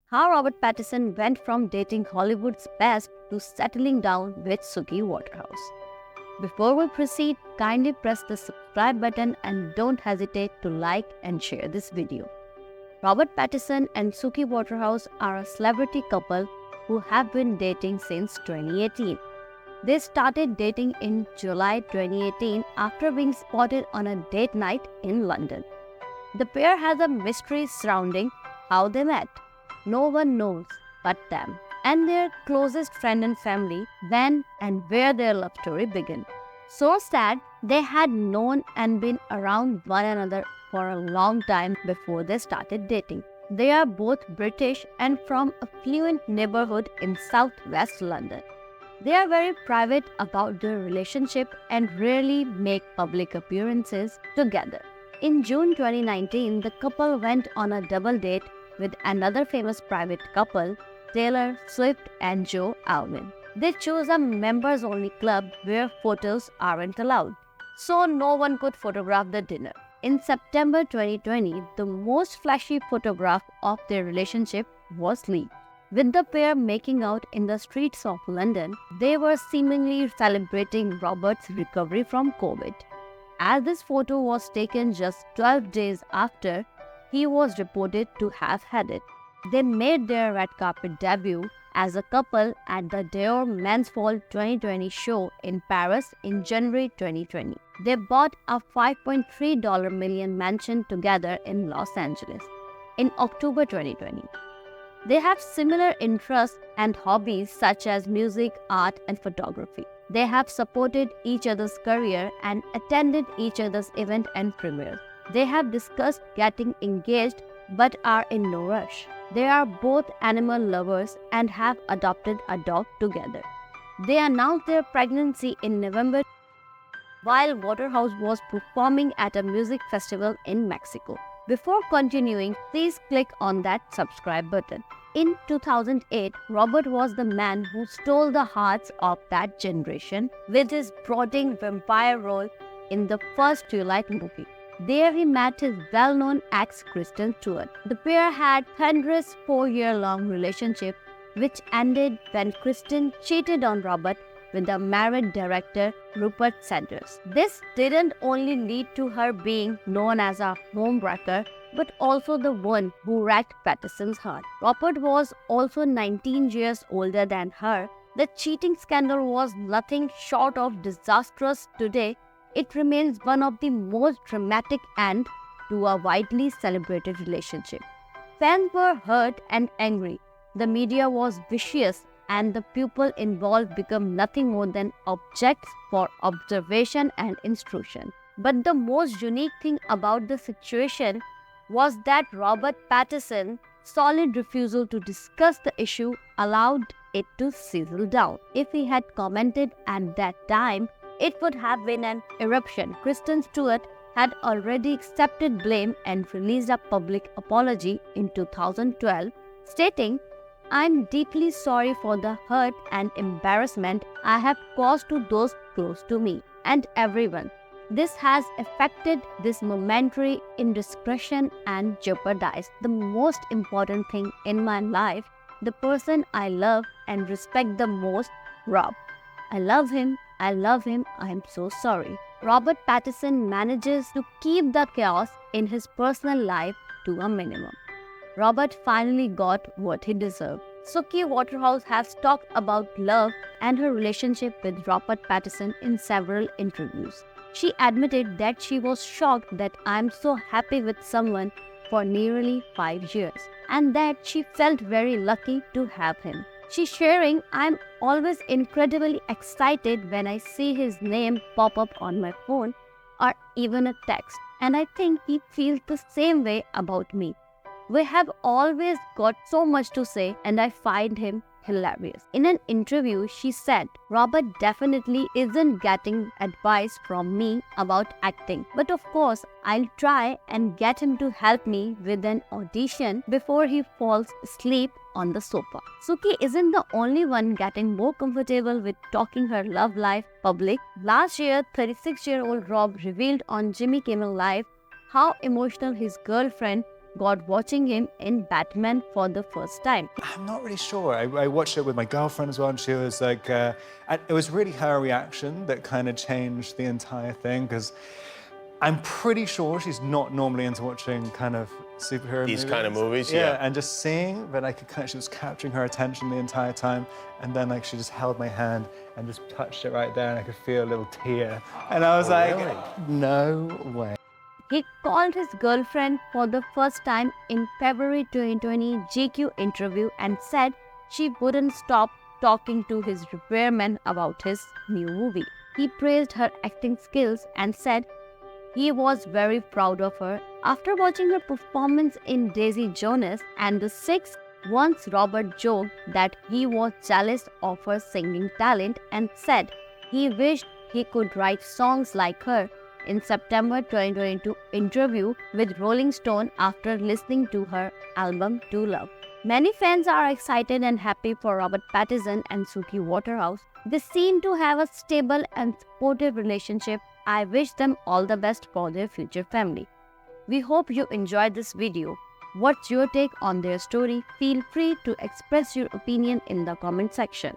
how Robert Pattinson went from dating Hollywood's best to settling down with Suki Waterhouse. Before we proceed, kindly press the subscribe button and don't hesitate to like and share this video. Robert Pattinson and Suki Waterhouse are a celebrity couple who have been dating since 2018. They started dating in July 2018 after being spotted on a date night in London. The pair has a mystery surrounding how they met. No one knows but them and their closest friend and family when and where their love story began. So sad, they had known and been around one another for a long time before they started dating. They are both British and from a affluent neighborhood in southwest London. They are very private about their relationship and rarely make public appearances together. In June 2019, the couple went on a double date with another famous private couple, Taylor Swift and Joe Alwyn. They chose a members-only club where photos aren't allowed, so no one could photograph the dinner. In September 2020, the most flashy photograph of their relationship was leaked. With the pair making out in the streets of London, they were seemingly celebrating Robert's recovery from COVID. As this photo was taken just 12 days after he was reported to have had it. They made their red carpet debut as a couple at the Dior Men's Fall 2020 show in Paris in January 2020. They bought a $5.3 million mansion together in Los Angeles in October 2020. They have similar interests and hobbies such as music, art, and photography. They have supported each other's career and attended each other's event and premieres. They have discussed getting engaged but are in no rush. They are both animal lovers and have adopted a dog together. They announced their pregnancy in November while Waterhouse was performing at a music festival in Mexico. Before continuing, please click on that subscribe button. In 2008, Robert was the man who stole the hearts of that generation with his brooding vampire role in the first Twilight movie. There he met his well-known ex Kristen Stewart. The pair had a thunderous 4-year-long relationship which ended when Kristen cheated on Robert with the married director Rupert Sanders. This didn't only lead to her being known as a homewrecker, but also the one who wrecked Pattison's heart. Robert was also 19 years older than her. The cheating scandal was nothing short of disastrous. Today, it remains one of the most dramatic ends to a widely celebrated relationship. Fans were hurt and angry. The media was vicious and the people involved became nothing more than objects for observation and instruction. But the most unique thing about the situation was that Robert Pattison's solid refusal to discuss the issue allowed it to sizzle down. If he had commented at that time, it would have been an eruption. Kristen Stewart had already accepted blame and released a public apology in 2012, stating, "I'm deeply sorry for the hurt and embarrassment I have caused to those close to me and everyone. This has affected this momentary indiscretion and jeopardized the most important thing in my life, the person I love and respect the most, Rob. I love him, I am so sorry." Robert Pattison manages to keep the chaos in his personal life to a minimum. Robert finally got what he deserved. Suki Waterhouse has talked about love and her relationship with Robert Pattison in several interviews. She admitted that she was shocked that "I'm so happy with someone for nearly 5 years" and that she felt very lucky to have him. She's sharing, "I'm always incredibly excited when I see his name pop up on my phone or even a text, and I think he feels the same way about me. We have always got so much to say and I find him hilarious." In an interview, she said, "Robert definitely isn't getting advice from me about acting, but of course I'll try and get him to help me with an audition before he falls asleep on the sofa." Suki isn't the only one getting more comfortable with talking her love life public. Last year, 36-year-old Rob revealed on Jimmy Kimmel Live how emotional his girlfriend got watching him in Batman for the first time? I'm not really sure. I watched it with my girlfriend as well, and she was like, and it was really her reaction that kind of changed the entire thing, because I'm pretty sure she's not normally into watching kind of superhero movies. These kind of movies, yeah. And just seeing that she was capturing her attention the entire time, and then like she just held my hand and just touched it right there, and I could feel a little tear. And I was Really? no way. He called his girlfriend for the first time in February 2020 GQ interview and said she wouldn't stop talking to his repairman about his new movie. He praised her acting skills and said he was very proud of her. After watching her performance in Daisy Jones and The Six, once Robert joked that he was jealous of her singing talent and said he wished he could write songs like her. In September 2022 interview with Rolling Stone after listening to her album To Love. Many fans are excited and happy for Robert Pattinson and Suki Waterhouse. They seem to have a stable and supportive relationship. I wish them all the best for their future family. We hope you enjoyed this video. What's your take on their story? Feel free to express your opinion in the comment section.